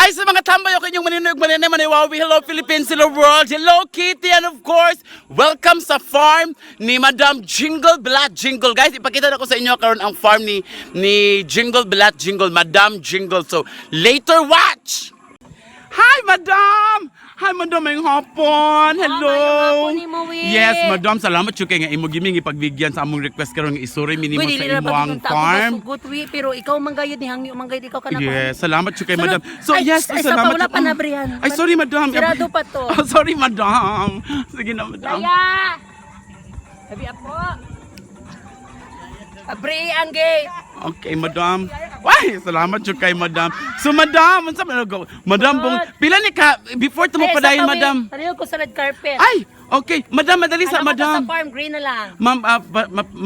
Hi sa mga tambay, okay yung maninog, maniwawi, hello Philippines, hello world, hello Kitty, and of course, welcome sa farm ni Madam Jingle Belat Jingle. Guys, ipakita na ko sa inyo karon ang farm ni Jingle Belat Jingle, Madam Jingle. So, later watch! Hi, Madam! Hi, Madam, ngayong hapon. Hello. Ngayong hapon ni mo, we. Yes, Madam, salamat yung kaya nga imo giming ipagbigyan sa among request karon nga isuri minimo sa imong farm. Pero ikaw manggayod ni hangyo manggayod ikaw kana. Yes, salamat yung kay Madam. So, yes, salamat. Wala pa na brihan. Ay, sorry, Madam. Sirado pa to. Oh, sorry, Madam. Sige na, Madam. Laya! Sabi apo. Abri ang gate. Okay, Madam. Why? Salamat yung kay Madam. So, Madam, unsa man go? Madam, pila ni ka before tumo padayon, Madam? Sariyo ko sa red carpet. Ay, okay. Madam, madali sa Madam. Sa farm green na lang. Ma'am,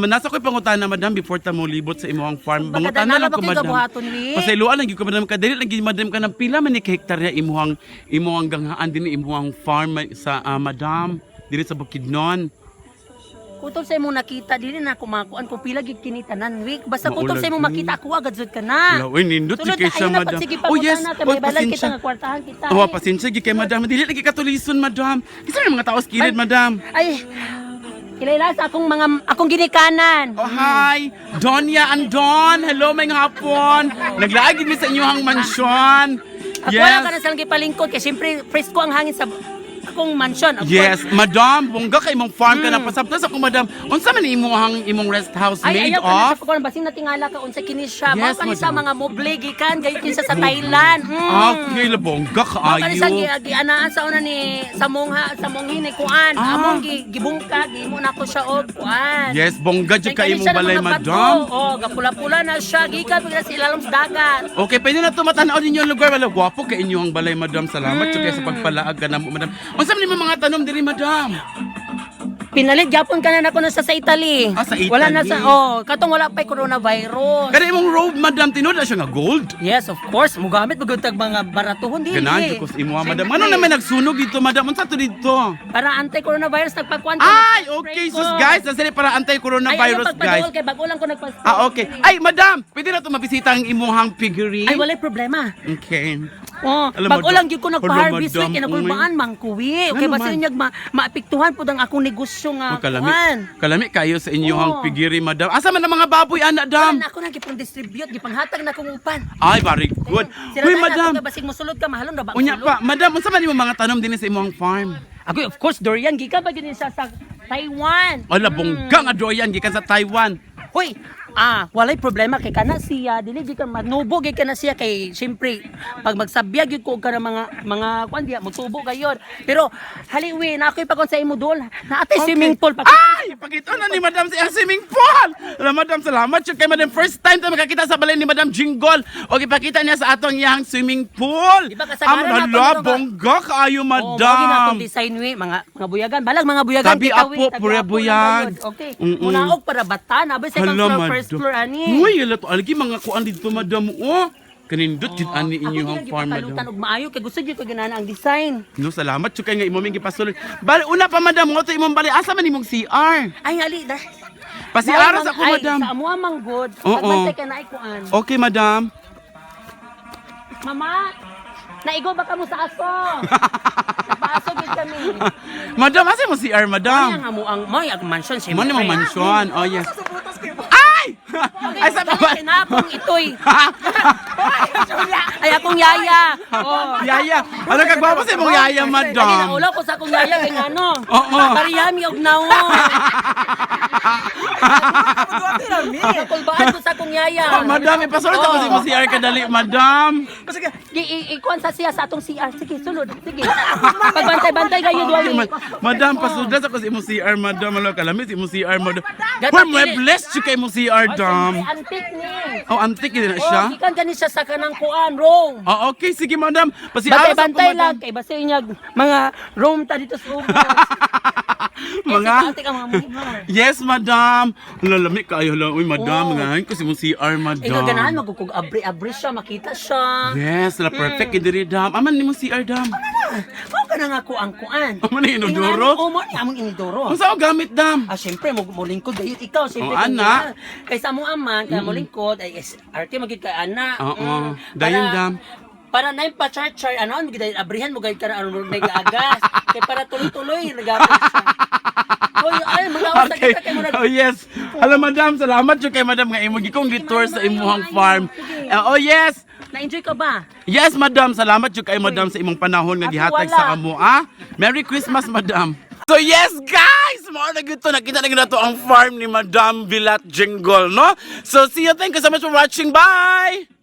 nasa ko'y pangutana, Madam, before ta mo libot sa imong farm. Pangutana lang ko, Madam. Pasayloan lang gyud ko, Madam, kadali lang gyud, Madam, kanang pila man ni ka hektarya imuhang ganghaan din imuhang farm sa Madam, dili sa Bukidnon. Kutol sa imong nakita dili na kumakuan ko pila gid kinitanan week basta kutol Maulag sa imong makita ako agad jud ka na. Uy, nindot si kay siya, Madam. Oh yes, may balay kita nga kwartahan kita. Oh, pasensya gi kay Madam. Dili lagi katulison, Madam. Isa na mga taos kilid, Madam. Ay, kilala sa akong ginikanan. Oh, hi! Donya and Don! Hello, may hapon! Naglaagid mi sa inyong mansyon! Ako wala ka na sa gipalingkod kay siyempre fresco ang hangin sa akong mansion. Yes, Madam, bongga kay imong farm ka na pasabtas ako, Madam. Unsa man imong rest house made ayaw of? Ay, ayaw basing natingala ka unsa kini siya. Yes, Mao kanisa Madam. mga moble gikan gayon kinsa sa Thailand. Okay, bongga kaayo. Kanisa gianaan sa una ni sa monghin ni kuan. Among gibungka gimo na ko siya og kuan. Yes, bongga jud kay imong balay, Madam. Oh, gapula-pula na siya gikan pagka sa ilalom sa dagat. Okay, pwede na to matanaw ninyo ang lugar. Wala, gwapo kay inyong balay, Madam. Salamat jud kay sa pagpalaag ka namo, Madam. Unsa man imong mga tanom diri, Madam? Pinalit gyapon ka na nako na sa Italy. Ah, sa Italy. Wala na sa katong wala pa coronavirus. Kada imong robe, Madam, tinud na siya nga gold. Yes, of course. Mugamit magutag mga baratuhon dili. Ganahan ko sa imo, Madam. Ano naman nagsunog dito, Madam? Unsa to dito? Para anti-coronavirus nagpakuan. Ay, okay. Sus, guys, nasali para anti-coronavirus, guys. Kay bago lang ko nagpas. Ah, okay. Ay, Madam, pwede na to mabisita ang imuhang figurine? Ay, walay problema. Okay. Oh, Alam, bago Madam. lang gyud ko nagpa-harvest Madam, week kinagulbaan man kuwi. Okay, Ano basta man? nyag maapektuhan pud ang akong negosyo nga. Kalami kayo sa inyong Oo. figurine, Madam. Asa man ang mga baboy, anak, Dam? Ako na gipang distribute, gipanghatag na akong upan. Ay, very good. Uy, Madam. Basig mosulod ka mahalon ra ba? Unya sulod? pa, Madam, unsa man imong mga tanom din sa imong farm? Ako, of course, durian gikan pa gyud siya sa Taiwan. Ala, bongga nga doyan gikan sa Taiwan. Hoy, walay problema kay kana siya, dili gyud ka magnubo gyud kana siya kay syempre pag magsabyag gyud ko og kana mga kuan diya magtubo gayon. Pero haliwi na ako'y pagkon sa imo dol. Na atay swimming pool pa. Ay, pakita na ni Madam sa swimming pool. Ala, Madam, salamat yun kay Madam. First time tayo makakita sa balay ni Madam Jingle. O ipakita niya sa atong iyang swimming pool. Diba kasagaran nato Ala, dito, bongga kaayo, Oh, mao Madam. gyud design wi mga buyagan, balag mga buyagan Sabi kay apo, pura buyag. Okay. Mm-mm. Munaog para batan, abay sa Hala, first floor ani. Uy, ala to. Alagi mga kuan dito, Madam. Oh, kanindot jud ani inyong farm, Madam. Madam. Og maayo kay gusto gyud ko ganana ang design. No, salamat yun kay nga imong gipasulod. Bali, una pa, Madam. Mo to imong bali. Asa man imong CR? Ay ali da. Pasiaras ako, Madam. Sa amuha mang good. Oo. Pagbantay ka na ikuan. Okay, Madam. Mama, naigo ba ka mo sa aso? Nagpaaso gid kami. Madam, asa mo CR, Ano Madam? ang amo ang moy ang mansion siya. Mo namang mansyon. Oh, yes. Ay! Ay, sa baba. Kinapong itoy. Ay akong yaya. Oh. Yaya. Ano kagwapo sa imong yaya, Lagi Madam? na ulo ko sa akong yaya kay ngano. Oo. Pariyami og nawo. Kulbaan ko sa akong yaya. Madam, ipasulod ako sa imong CR kadali, Madam. Ikuan sa siya sa atong CR. Sige, sulod. Sige. Pagbantay-bantay kayo duwali. Madam, pasudas ako sa imong CR, Madam. Ano kalamit sa imong CR, Madam. Gatang Well, may pili. blessed you kay imong CR, Dam. Antik ni. Oh, antik din na siya. Oh, ikan gani siya sa kanang kuan, room. Oh, okay, sige, Madam. Pasiaras ako, Bantay-bantay lang Madam. kay basta inyag mga room ta dito sa ubos. Mga... Antik ang mga munibar. Yes, Madam. Lalami kayo lang. Uy, Madam. Ngayon ko si imong CR, Ikaw ganahan Madam. magkukog abri siya makita siya. Yes, la perfect idiri, Dam. Aman ni mo CR, Dam. Mao ka na nga kuang kuan. Aman ni inodoro. Oo mo ni among inidoro. Kung saan ko gamit, Dam? Siyempre, mo lingkod gayud ikaw. Siyempre, Oh, ana. Kaysa mo aman, kaya mo lingkod, ay arte magiging kay ana. Oo. Dayon, Dam. para na yung pa-char-char, ano, abrihan mo, gayad ka na, ano, nag-agas. Kaya para tuloy-tuloy, nag-agas siya. Hoy, ay, mga usa Okay. kita kay murag. Oh yes. Hello madam, salamat jud kay madam nga imo gikong detour sa imuhang farm. Oh yes. Na-enjoy ka ba? Yes madam, salamat jud kay madam sa imong panahon nga Ako gihatag wala. sa amo, ah. Merry Christmas madam. So yes guys, mao na gito nakita na to ang farm ni Madam Vilat Jingle, no? So see you, thank you so much for watching. Bye.